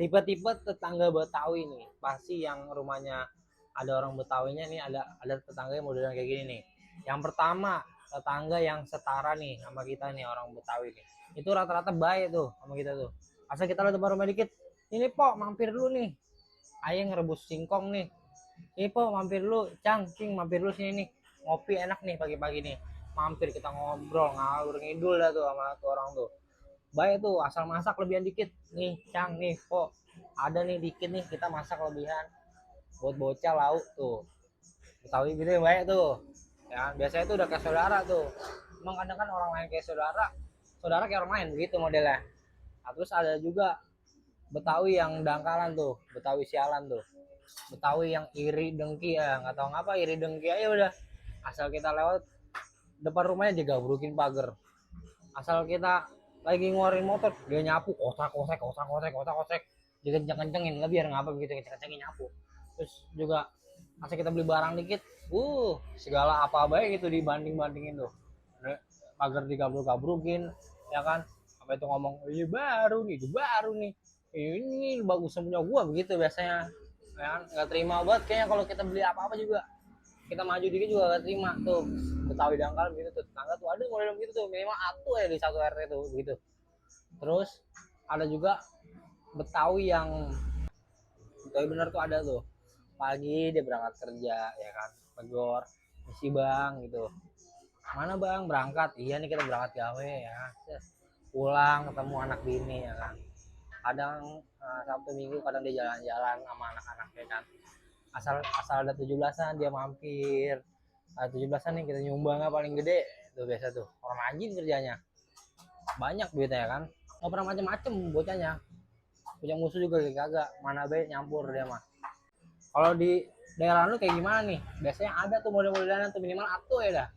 tipe-tipe tetangga Betawi nih pasti yang rumahnya ada orang Betawinya nih, ada tetangga yang modelan kayak gini nih. Yang pertama, tetangga yang setara nih sama kita nih orang Betawi nih, itu rata-rata baik tuh sama kita tuh. Asal kita lihat rumah dikit, ini pok mampir dulu nih, ayah ngerebus singkong nih, ini pok mampir dulu, cing mampir dulu sini nih, ngopi enak nih pagi-pagi nih, mampir kita ngobrol ngalur ngidul dah tuh sama tuh orang tuh. Baik tuh, asal masak lebihan dikit nih cang nih kok ada nih dikit nih, kita masak lebihan buat bocah lauk tuh Betawi gitu ya, baik tuh ya. Biasanya tuh udah kayak saudara tuh. Emang kadang kan orang lain kayak saudara, saudara kayak orang lain begitu modelnya. Nah, terus ada juga Betawi yang dangkalan tuh, Betawi sialan tuh, Betawi yang iri dengki ya, nggak tahu ngapa iri dengki aja udah. Asal kita lewat depan rumahnya digabrukin pagar, asal kita lagi ngeluarin motor dia nyapu kotak kotak kotak kotak kotak kotak, dikenceng kencengin nggak biar ngapa begitu, kenceng kencengin nyapu. Terus juga asal kita beli barang dikit, segala apa baik gitu dibanding bandingin tuh, pagar digabruk gabrukin ya kan, sampai itu ngomong ini baru nih, itu baru nih, ini bagus punya gua begitu biasanya ya kan. Nggak terima banget kayaknya kalau kita beli apa apa juga, kita maju dikit juga gak terima tuh. Betawi dangkal gitu tuh, tetangga tuh ada model gitu tuh, minimal atuh ya di satu RT tuh begitu. Terus ada juga Betawi yang Betawi bener tuh, ada tuh pagi dia berangkat kerja ya kan, negor, misi bang gitu, mana bang berangkat, iya nih kita berangkat gawe ya, pulang ketemu anak bini ya kan, kadang Sabtu Minggu kadang dia jalan-jalan sama anak-anaknya kan, asal asal ada 17-an dia mampir. 17-an nih kita nyumbang paling gede tuh, biasa tuh orang rajin kerjanya, banyak duitnya ya kan, nggak pernah macem-macem bocahnya. Bocah musuh juga kayak kagak, mana baik nyampur dia mah. Kalau di daerah lu kayak gimana nih, biasanya ada tuh model-modelan tuh minimal atuh ya dah.